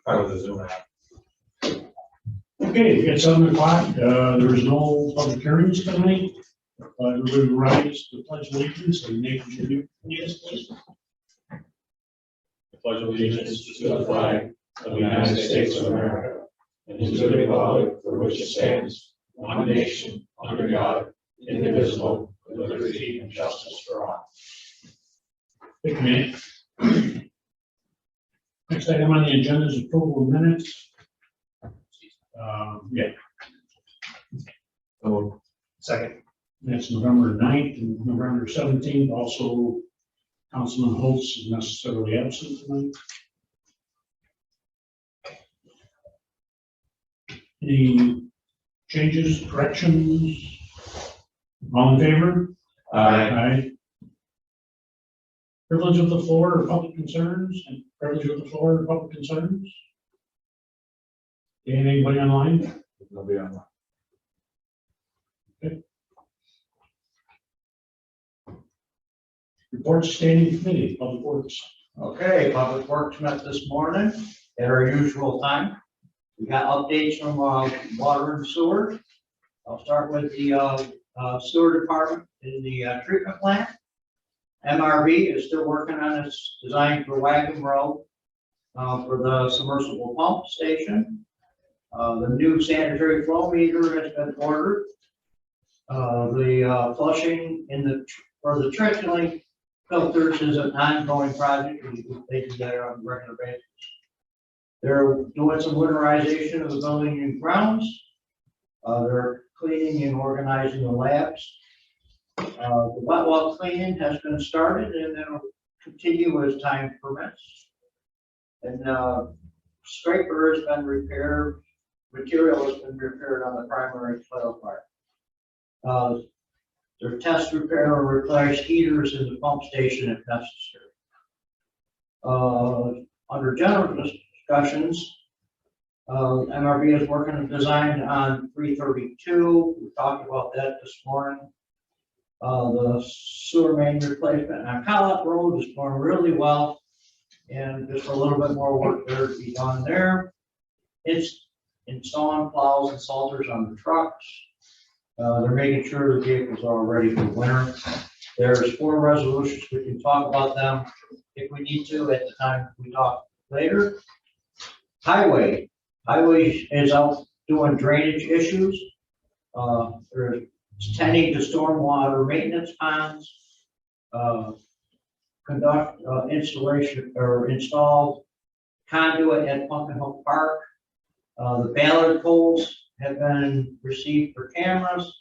part of the Zoom app. Okay, we got 7 o'clock. There is no public hearings tonight. Everybody rise to the pledge of allegiance and name your yes, please. The pledge of allegiance to the flag of the United States of America and to the republic for which it stands, one nation, under God, indivisible, with liberty and justice for all. Thank you, man. Next item on the agenda is approval of minutes. Yeah, So, second. that's November 9th and November 17th. Also, Councilman Holtz is necessarily absent tonight. Any changes, corrections? All in favor? Aye. Privilege of the floor or public concerns, and privilege of the floor or public concerns? Anybody online? Nobody online. Reports standing committee, public works. Okay, Public Works met this morning at our usual time. We got updates from water and sewer. I'll start with the sewer department in the treatment plant. MRV is still working on its design for Wagon Road for the submersible pump station. The new sanitary flow meter has been ordered. The flushing for the trickling filters is an ongoing project. They do that on a regular basis. They're doing some winterization of the building and grounds. They're cleaning and organizing the labs. The wet well cleaning has been started and it'll continue as time permits. And scraper has been repaired. Material has been repaired on the primary coil part. Their test repair or replace heaters in the pump station if necessary. Under general discussions, MRB is working on design on 332. We talked about that this morning. The sewer main replacement on Collette Road is going really well, and just a little bit more work there to be done there. It's installing plows and salters on the trucks. They're making sure the vehicles are ready for winter. There's 4 resolutions. We can talk about them if we need to at the time we talk later. Highway is out doing drainage issues. They're tending to stormwater maintenance ponds. Conduct installation or install conduit at Pumpkin Hook Park. The Ballard poles have been received for cameras.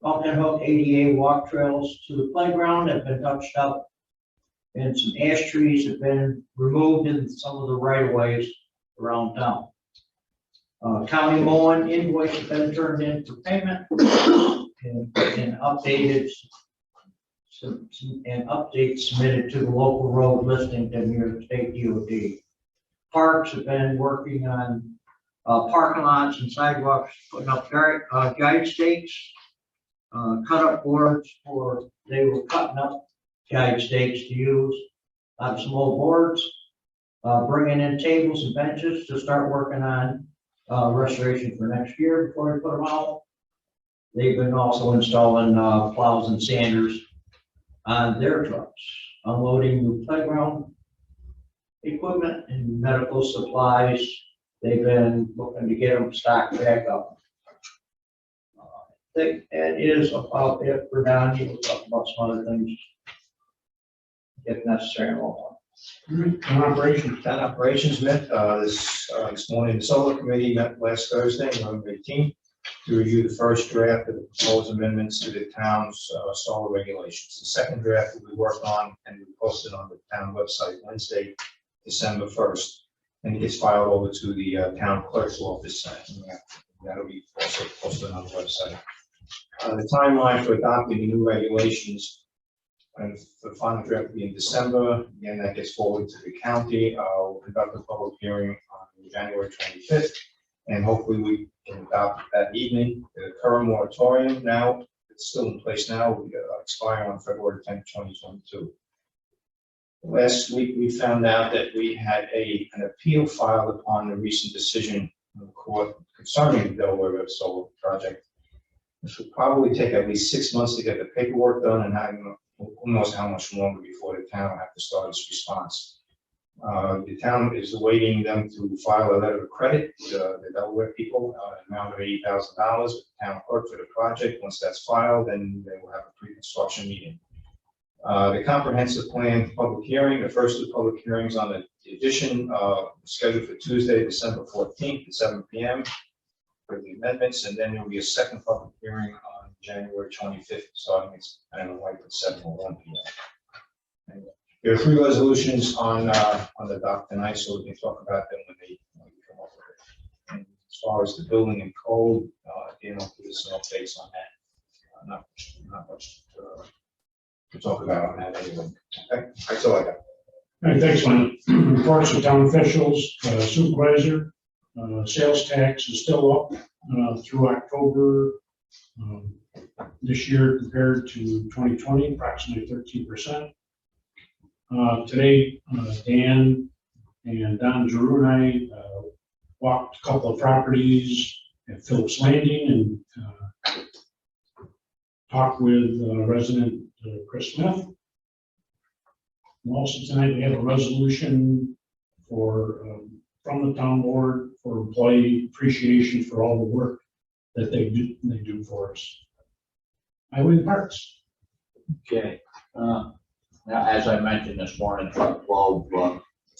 Pumpkin Hook ADA walk trails to the playground have been touched up, and some ash trees have been removed in some of the right of ways around town. County mowing invoice has been turned in for payment and updated and updates submitted to the local road listing to New York State DOT. Parks have been working on parking lots and sidewalks, putting up guide stakes, cut up boards they were cutting up guide stakes to use on some old boards, bringing in tables and benches to start working on restoration for next year before we put them out. They've been also installing plows and sanders on their trucks, unloading new playground equipment and medical supplies. They've been looking to get them stocked back up. I think that is about it for Donnie. We'll talk about some other things if necessary. Operations. Town operations met this morning. The solar committee met last Thursday, November 18th, to review the first draft of the proposed amendments to the town's solar regulations. The second draft will be worked on and be posted on the town website Wednesday, December 1st. And it gets filed over to the town clerk's office. That'll be also posted on the website. The timeline for adopting the new regulations and the final draft will be in December. Again, that gets forwarded to the county. We'll conduct a public hearing on January 25th, and hopefully we can adopt that evening. The current moratorium now, it's still in place now, will expire on February 10th, 2022. Last week, we found out that we had an appeal filed upon the recent decision of the court concerning the Delaware River Solar Project. This will probably take at least 6 months to get the paperwork done, and who knows how much longer before the town will have to start its response. The town is awaiting them to file a letter of credit, the Delaware people, an amount of $80,000 with the town clerk for the project. Once that's filed, then they will have a pre-construction meeting. The comprehensive plan public hearing, the first of the public hearings on the addition, scheduled for Tuesday, December 14th at 7 p.m. for the amendments, and then there will be a second public hearing on January 25th, starting at 7 or 1 p.m. There are 3 resolutions on the dock tonight, so we can talk about them when we come up with it. And as far as the building and code, give us some updates on that. Not much to talk about on that anyway. Okay, that's all I got. All right, thanks, Lynn. Reports of town officials, supervisor, sales tax is still up through October this year compared to 2020, approximately 13%. Today, Dan and Don Giroux and I walked a couple of properties at Phillips Landing and talked with resident Chris Smith. And also tonight we have a resolution for from the town board for employee appreciation for all the work that they do for us. Highway and Parks. Okay. Now, as I mentioned this morning, truck 12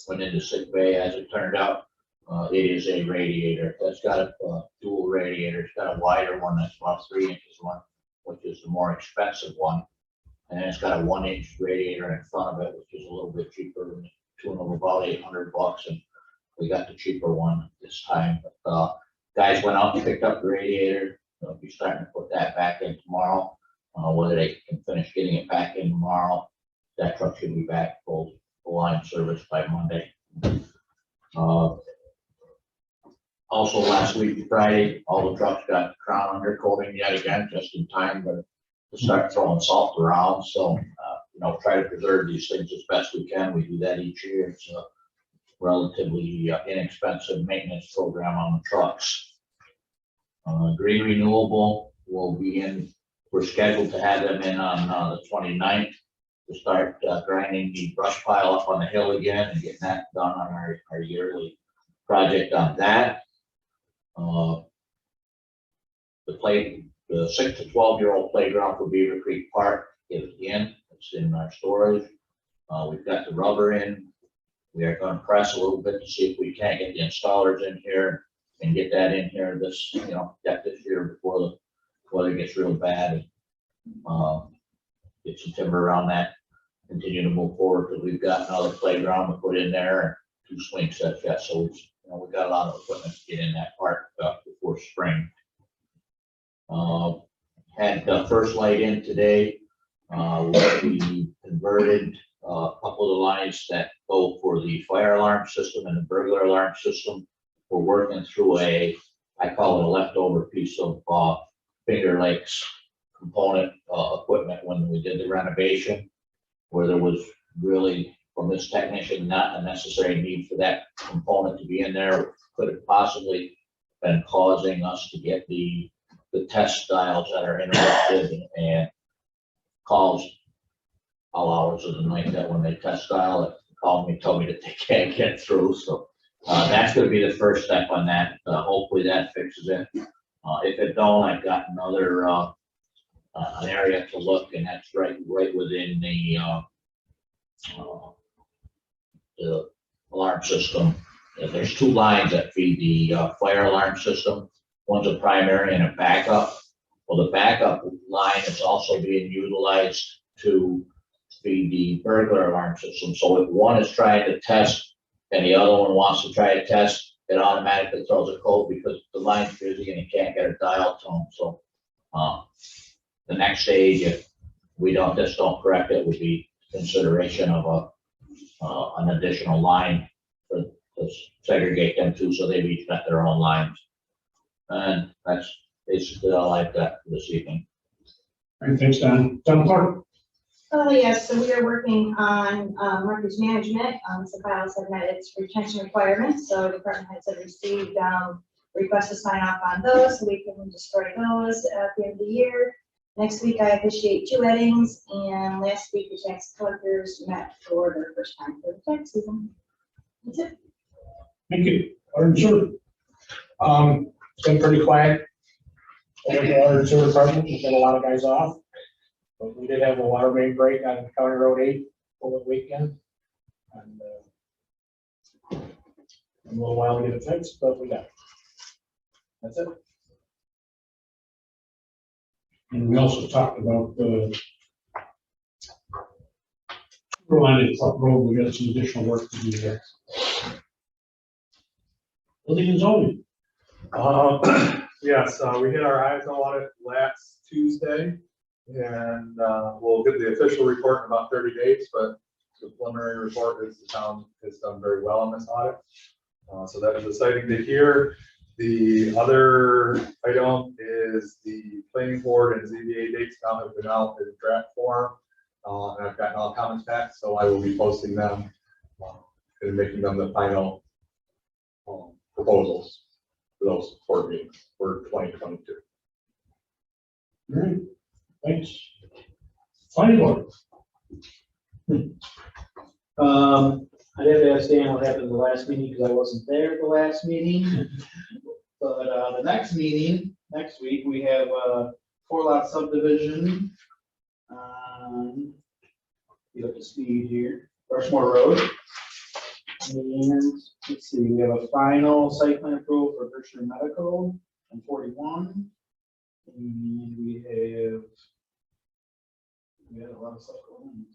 went into sick bay. As it turned out, it is a radiator. That's got a dual radiator. It's got a wider one that's about 3 inches one, which is the more expensive one. And then it's got a 1-inch radiator in front of it, which is a little bit cheaper, than tune of about $800. And we got the cheaper one this time. But guys went out and picked up the radiator. They'll be starting to put that back in tomorrow. Whether they can finish getting it back in tomorrow, that truck should be back full line service by Monday. Also last week, Friday, all the trucks got crown undercoating yet again, just in time to start throwing salt around. So, try to preserve these things as best we can. We do that each year. It's a relatively inexpensive maintenance program on the trucks. Green Renewable will be in. We're scheduled to have them in on the 29th to start grinding the brush pile up on the hill again and getting that done on our yearly project on that. The 6 to 12-year-old playground for Beaver Creek Park is in. It's in our storage. We've got the rubber in. We are going to press a little bit to see if we can't get the installers in here and get that in here this year before the weather gets real bad. Get some timber around that. Continue to move forward because we've got another playground to put in there and 2 swing sets yet. So we've got a lot of equipment to get in that park before spring. Had the first light in today. We converted a couple of the lines that go for the fire alarm system and the burglar alarm system. We're working through I call it a leftover piece of Finger Lakes component equipment when we did the renovation, where there was really, from this technician, not a necessary need for that component to be in there. Could have possibly been causing us to get the test dials that are interrupted and calls all hours of the night that when they test dial it, call me, tell me that they can't get through. So that's going to be the first step on that. Hopefully that fixes it. If it don't, I've got another an area to look, and that's right within the alarm system. There's 2 lines that feed the fire alarm system. One's a primary and a backup. Well, the backup line is also being utilized to feed the burglar alarm system. So if one is trying to test and the other one wants to try to test, it automatically throws a code because the line's busy and you can't get a dial tone. So the next stage, if we don't correct it, would be consideration of an additional line to segregate them two, so they've each got their own lines. And that's basically all I've got for this evening. All right, thanks, Don. Don Clark. Oh, yes, so we are working on records management. So files have met its retention requirements, so department heads have received requests to sign off on those, so we can destroy those at the end of the year. Next week, I officiate 2 weddings, and last week, the tax collectors met for their first time for the tax season. That's it. Thank you. Water and sewer. It's been pretty quiet over the water and sewer department. We've got a lot of guys off. But we did have a water main break on County Road 8 over the weekend. And a little while to get it fixed, but we got it. That's it. And we also talked about the line at Club Road. We got some additional work to do there. Building and zoning. Yes, we hit our eyes on it last Tuesday, and we'll get the official report in about 30 days, but the preliminary report is the town has done very well on this audit. So that is exciting to hear. The other item is the planning board and ZBA dates now have been out in draft form, and I've gotten all comments back, so I will be posting them and making them the final proposals for those board meetings for 2022. All right, thanks. Planning board. I did ask Dan what happened at the last meeting because I wasn't there at the last meeting. But the next meeting, next week, we have a 4-lot subdivision. Get up to speed here, Rushmore Road. And let's see, we have a final site plan approval for Berkshire Medical on 41. And we had a lot of stuff going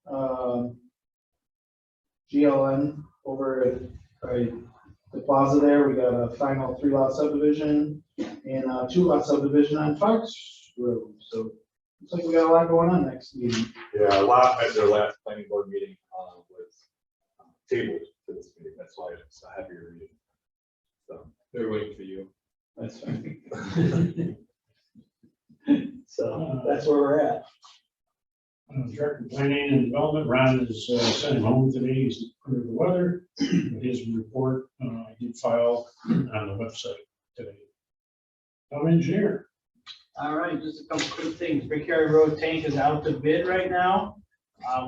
on. GLN over at the plaza there, we got a final 3-lot subdivision and a 2-lot subdivision on Fox Road. So looks like we got a lot going on next meeting. Yeah, a lot at their last planning board meeting was tabled for this meeting. That's why it's a heavier meeting. So they're waiting for you. That's fine. So that's where we're at. Director of Planning and Development, Ron is sending home today. He's under the weather. His report I did file on the website today. Town engineer. All right, just a couple quick things. Brickyard Road tank is out to bid right now.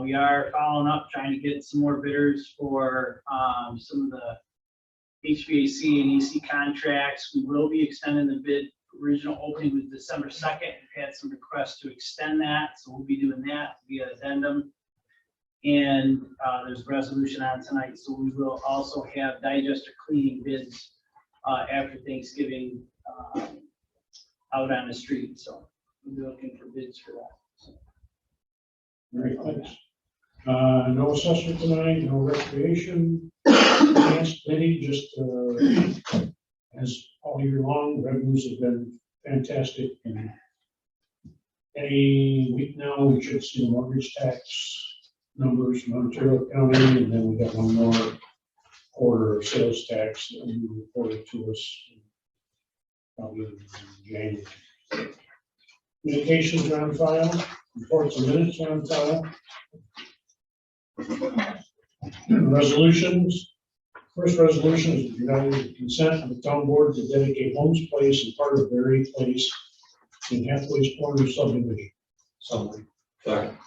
We are following up, trying to get some more bidders for some of the HVAC and AC contracts. We will be extending the bid. Original opening was December 2nd. We've had some requests to extend that, so we'll be doing that via addendum. And there's a resolution on tonight, so we will also have digester cleaning bids after Thanksgiving out on the street. So we'll be looking for bids for that. So. All right, thanks. No assessment tonight, no recreation. Finance committee, just as all year long, revenues have been fantastic. And any week now, we should see the mortgage tax numbers from Ontario County, and then we got one more quarter of sales tax that will be reported to us probably in January. Communications are on file, reports and minutes are on file. Resolutions. First resolution is regarding the consent of the town board to dedicate Holmes Place and part of Berry Place in Halfway's Corner subdivision. Summary. Second.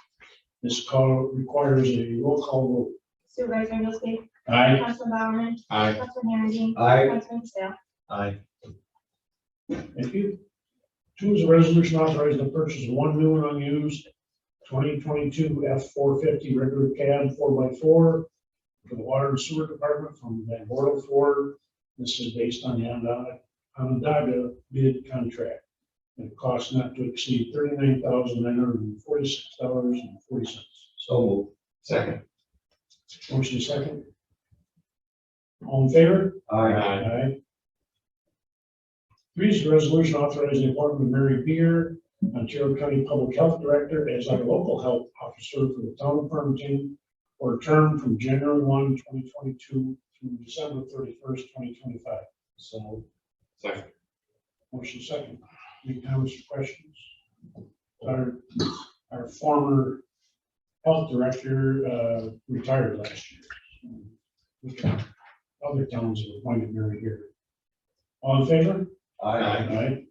This call requires a roll call vote. Supervisor Engelsby. Aye. Councilman Bowerman. Aye. Councilman Herring. Aye. Councilman Sale. Aye. Thank you. 2 is a resolution authorizing the purchase of 1 new and unused 2022 F-450 regular cab 4x4 for the water and sewer department from Van Bortle Ford. This is based on the Onondaga bid contract. And it costs not to exceed $39,946.40. So moved. Second. Motion second. All in favor? Aye. Aye. 3 is the resolution authorizing the appointment of Mary Beer, Ontario County Public Health Director, as our local health officer for the town of Farmington for a term from January 1, 2022 through December 31st, 2025. So. Second. Motion second. Any comments or questions? Our former health director, retired last year. Other towns have appointed Mary here. All in favor? Aye.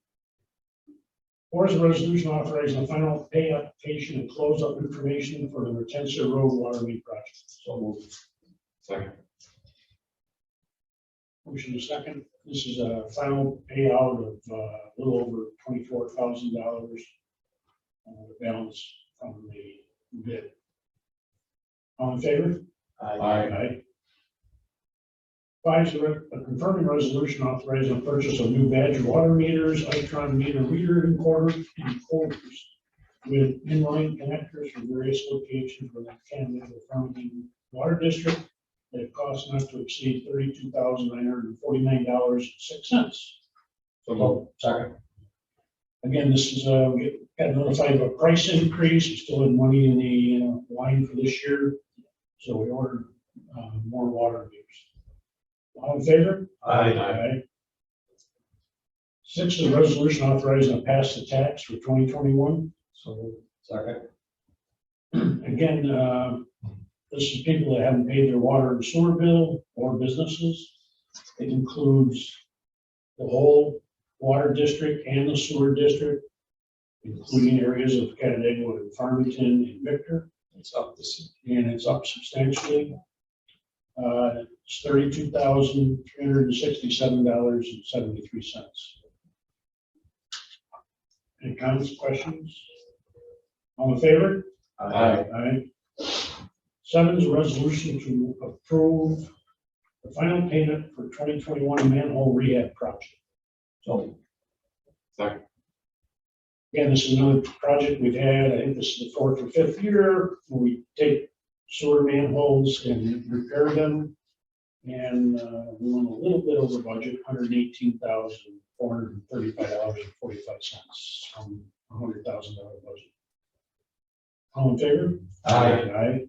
Fourth, a resolution authorizing the final pay application and close-up information for the Retention Road Water Main project. So moved. Second. Motion is second. This is a final payout of a little over $24,000. The balance from the bid. All in favor? Aye. Five, a confirming resolution authorizing the purchase of new Badger water meters, Itron meter reader encoders, with inline connectors from various locations within Canada, the Farmington Water District, at a cost not to exceed $32,949.06. So moved. Second. Again, this is, we got notified of a price increase. We still have money in the line for this year. So we ordered more water meters. All in favor? Aye. Six is a resolution authorizing a pass the tax for 2021. So moved. Second. Again, this is people that haven't paid their water and sewer bill or businesses. It includes the whole water district and the sewer district, including areas of Canandaigua and Farmington and Victor. It's up this. And it's up substantially. It's $32,367.73. Any comments, questions? All in favor? Aye. Seven is a resolution to approve the final payment for 2021 manhole rehab project. So, Second. again, this is another project we've had. I think this is the fourth or fifth year where we take sewer manholes and repair them. And we went a little bit over budget, $118,435.45 from a $100,000 budget. All in favor? Aye.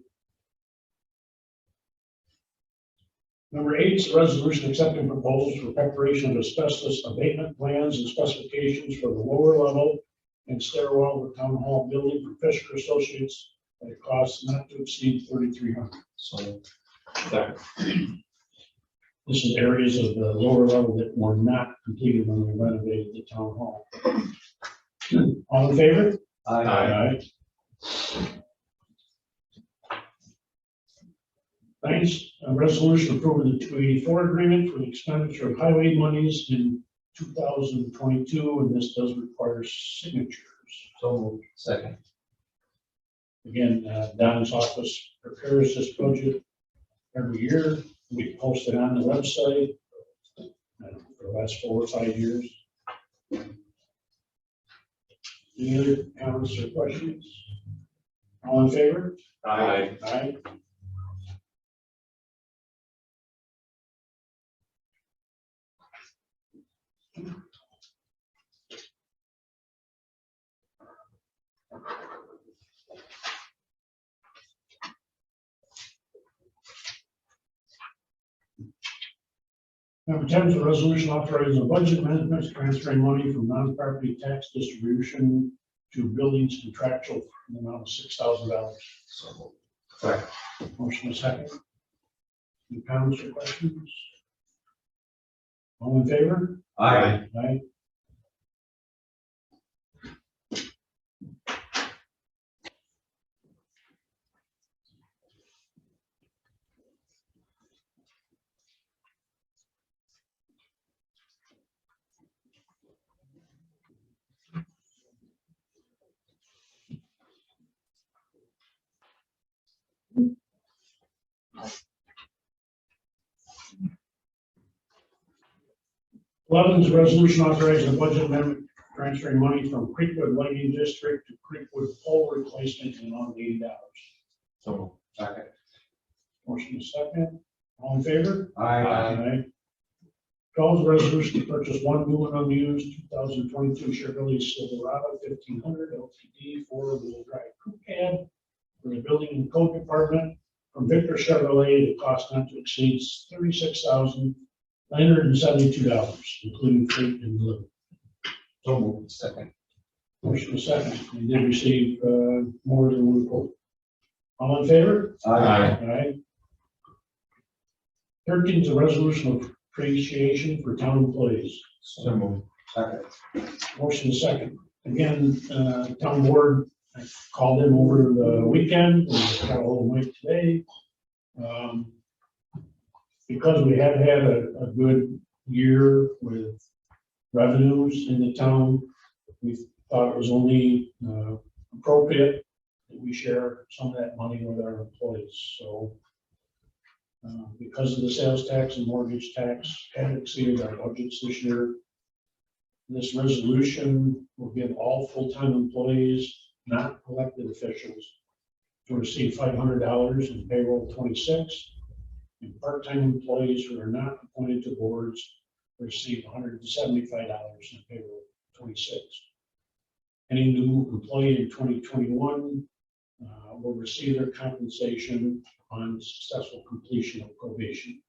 Number eight is a resolution accepting proposals for preparation of asbestos abatement plans and specifications for the lower level and stairwell of the town hall building for Fisher Associates at a cost not to exceed $3,300. So second. This is areas of the lower level that were not completed when we renovated the town hall. All in favor? Aye. Thanks. A resolution approving the 284 agreement for the expenditure of highway monies in 2022, and this does require signatures. So moved. Second. Again, Don's office prepares this budget every year. We post it on the website for the last 4 or 5 years. Any other comments or questions? All in favor? Aye. Aye. Number 10 is a resolution authorizing the budget amendments, transferring money from non-property tax distribution to buildings contractual in the amount of $6,000. So moved. Second. Motion is second. Any comments or questions? All in favor? Aye. Aye. Eleven is a resolution authorizing a budget amendment transferring money from Creekwood Lighting District to Creekwood pole replacement in the amount of $80. So moved. Second. Motion is second. All in favor? Aye. 12 is a resolution to purchase one new and unused 2022 Chevrolet Silverado 1500 LTD four-wheel drive crew cab for the building and code department from Victor Chevrolet at a cost not to exceed $36,972, including freight and delivery. So moved. Second. Motion is second. We did receive more than one quote. All in favor? Aye. Aye. 13 is a resolution of appreciation for town employees. So moved. Second. Motion is second. Again, town board, I called him over the weekend, and got a hold of Mike today. Because we have had a good year with revenues in the town, we thought it was only appropriate that we share some of that money with our employees. So because of the sales tax and mortgage tax have exceeded our budgets this year, this resolution will give all full-time employees, not elected officials, to receive $500 in payroll 26, and part-time employees who are not appointed to boards receive $175 in payroll 26. Any new employee in 2021 will receive their compensation on successful completion of probation.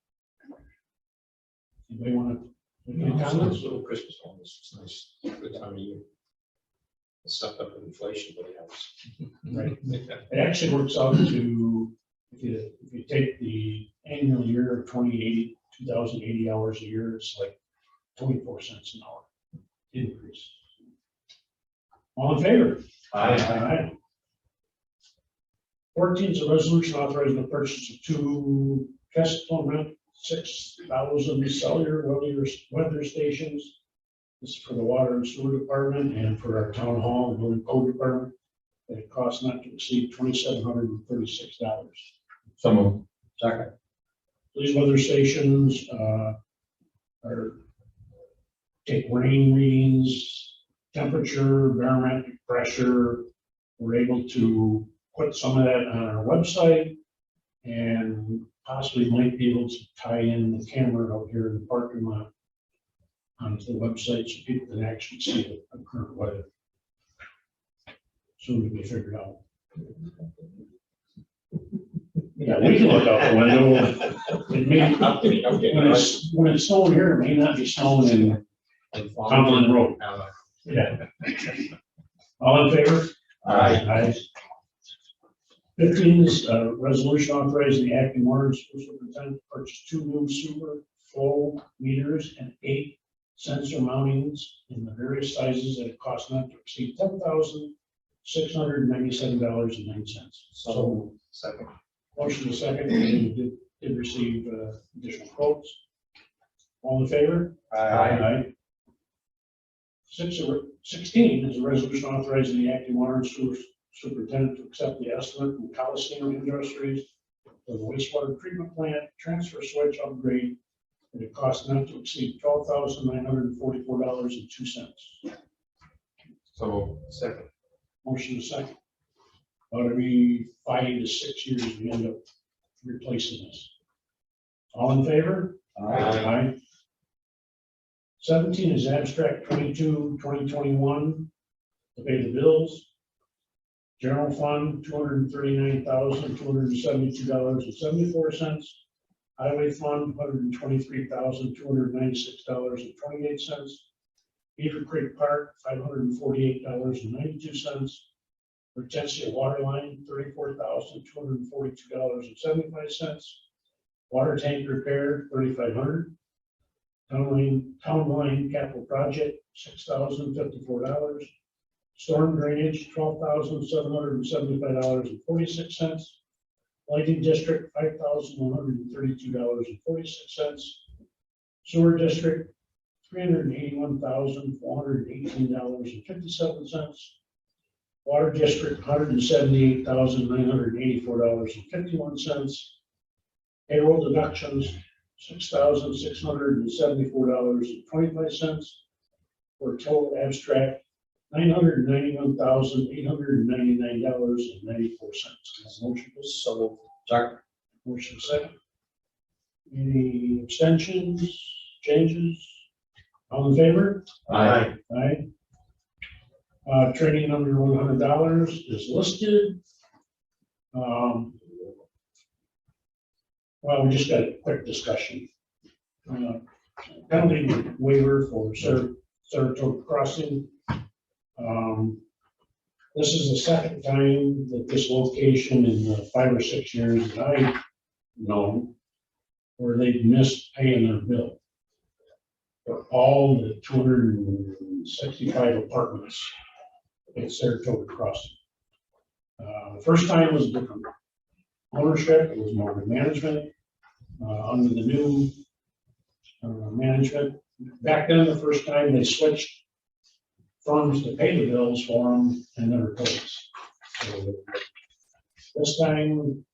Anybody want to make any comments? Little Christmas bonus, it's nice, good time of year. It's stuffed up with inflation, but it helps. Right. It actually works out to, if you take the annual year of 2,080 hours a year, it's like 24 cents an hour increase. All in favor? Aye. 14 is a resolution authorizing the purchase of 2 Kestrel 6,000 cellular weather stations. This is for the water and sewer department and for our town hall and building code department. At a cost not to exceed $2,736. So moved. Second. These weather stations take rain readings, temperature, barometric pressure. We're able to put some of that on our website, and possibly might be able to tie in the camera out here in the parking lot onto the website so people can actually see the current weather. Soon to be figured out. Yeah, we can look out the window. It may, when it's snowing here, it may not be snowing in Cumberland Road. Yeah. All in favor? Aye. 15 is a resolution authorizing the acting water and sewer superintendent to purchase 2 new sewer flow meters and 8 sensor mountings in the various sizes at a cost not to exceed $10,697.09. So Second. motion to second, we did receive additional quotes. All in favor? Aye. 16 is a resolution authorizing the acting water and sewer superintendent to accept the estimate from Coliseum Industries for the wastewater treatment plant transfer switch upgrade at a cost not to exceed $12,944.02. So Second. Motion to second. About every 5 to 6 years, we end up replacing this. All in favor? Aye. 17 is abstract 22, 2021 to pay the bills. General fund, $239,272.74. Highway fund, $123,296.28. Beaver Creek Park, $548.92. Retention Water Line, $34,242.75. Water tank repair, $3,500. Town line capital project, $6,054. Storm drainage, $12,775.46. Lighting district, $5,132.46. Sewer district, $381,418.57. Water district, $178,984.51. Payroll deductions, $6,674.25, for a total abstract $991,899.94. Motion is So second. motion second. Any abstentions, changes? All in favor? Aye. Aye. Training under $100 is listed. Well, we just got a quick discussion. Penalty waiver for Saratoga Crossing. This is the second time that this location in the 5 or 6 years that I've known where they've missed paying their bill for all the 265 apartments at Saratoga Crossing. The first time was different ownership, it was more management, under the new management. Back then, the first time they switched funds to pay the bills for them and never told us. So this time,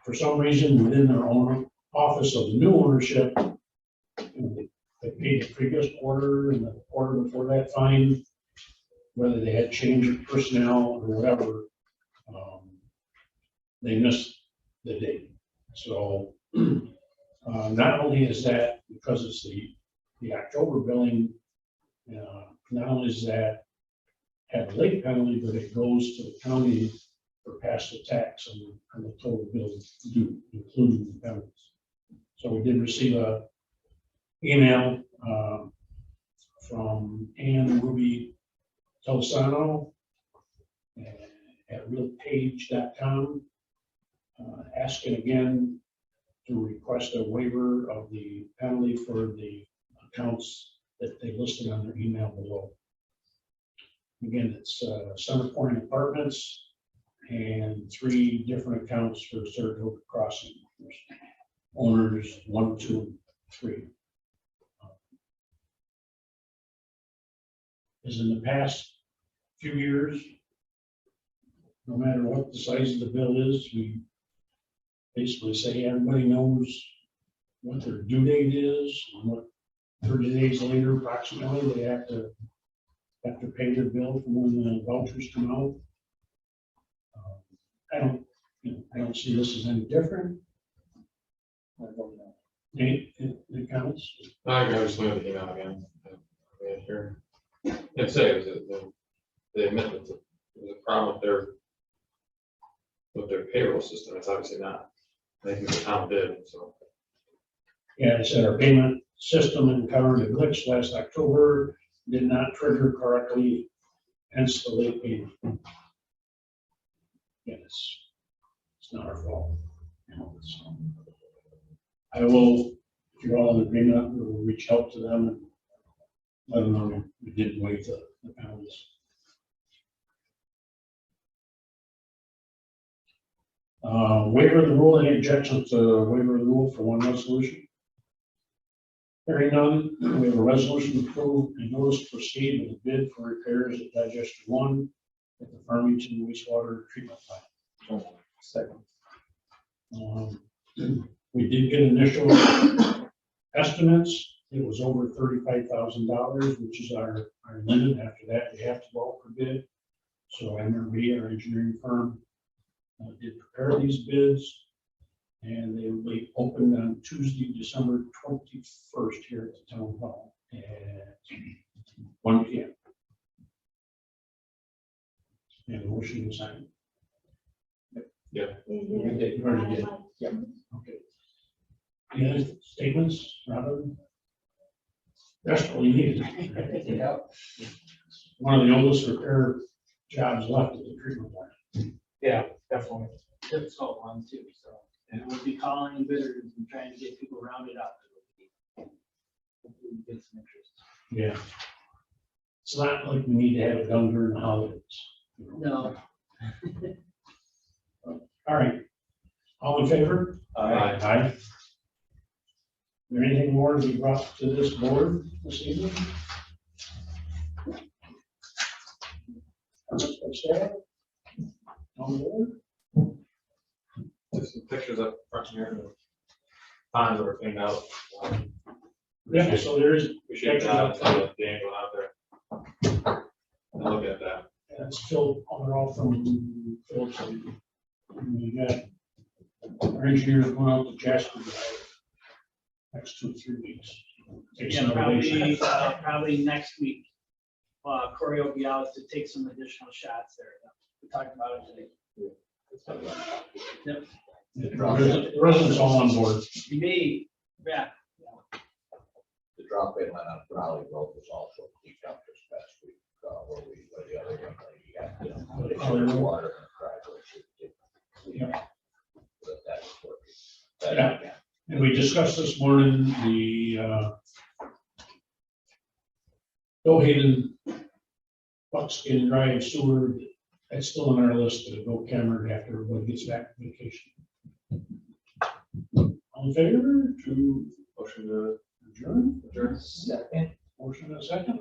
for some reason, within their own office of the new ownership, they paid the previous quarter and the quarter before that fine, whether they had changed of personnel or whatever, they missed the date. So not only is that because it's the October billing, not only is that have a late penalty, but it goes to the county for past the tax on the total bill due, including the penalties. So we did receive a email from Ann Ruby Tolsano at realpage.com asking again to request a waiver of the penalty for the accounts that they listed on their email below. Again, it's Center Point Apartments and 3 different accounts for Saratoga Crossing. There's owners 1, 2, 3. As in the past few years, no matter what the size of the bill is, we basically say everybody knows what their due date is, and what 30 days later approximately they have to pay their bill from when the vouchers come out. I don't see this as any different. Nate, it counts. I just look at the email again. Yeah, sure. I'd say it was they admit that there's a problem with their payroll system. It's obviously not making the town bid, so. Yeah, it said our payment system encountered a glitch last October, did not trigger correctly, hence the late payment. Yeah, it's not our fault. I will, if you're all in agreement, we'll reach out to them and let them know we didn't waive the penalties. Waiver of the rule, any objections to waiver of the rule for one resolution? Hearing none, we have a resolution to approve a notice to proceed with a bid for repairs at Digester 1 at the Farmington wastewater treatment plant. Second. We did get initial estimates. It was over $35,000, which is our limit. After that, we have to go out for bid. So MRB, our engineering firm, did prepare these bids, and they will be opened on Tuesday, December 21st here at the town hall at 1 p.m. And the motion was signed. Yeah. You already did. Yeah. Okay. Any other statements, Robin? That's all you need. One of the oldest repair jobs left at the treatment plant. Yeah, definitely. Difficult one too, so. And we'll be calling bidders and trying to get people rounded up. Hopefully we get some interest. Yeah. It's not like we need to have it done during the holidays. No. All right. All in favor? Aye. Aye. Is there anything more to be brought to this board this evening? What's that? On board? Just some pictures up front here. The ponds that were cleaned out. Yeah, so there is, We should have Daniel out there. And look at that. that's Phil, they're all from Phillips. We got our engineers going out to Jasper next 2 or 3 weeks. Take Yeah, some probably, elevation. probably next week. Corey will be out to take some additional shots there. We talked about it today. Yep. The residents all on board. Me, yeah. The drop in on Raleigh Road was also cleaned up this past week, where the other young lady Yeah, but if there's water in the driveway, Yeah. but that's working. Yeah. And we discussed this morning, the Hayden Buckskin Drive sewer, that's still on our list to go camera after everybody gets back from vacation. All in favor to Motion to adjourn? adjourn. Second. Motion and a second.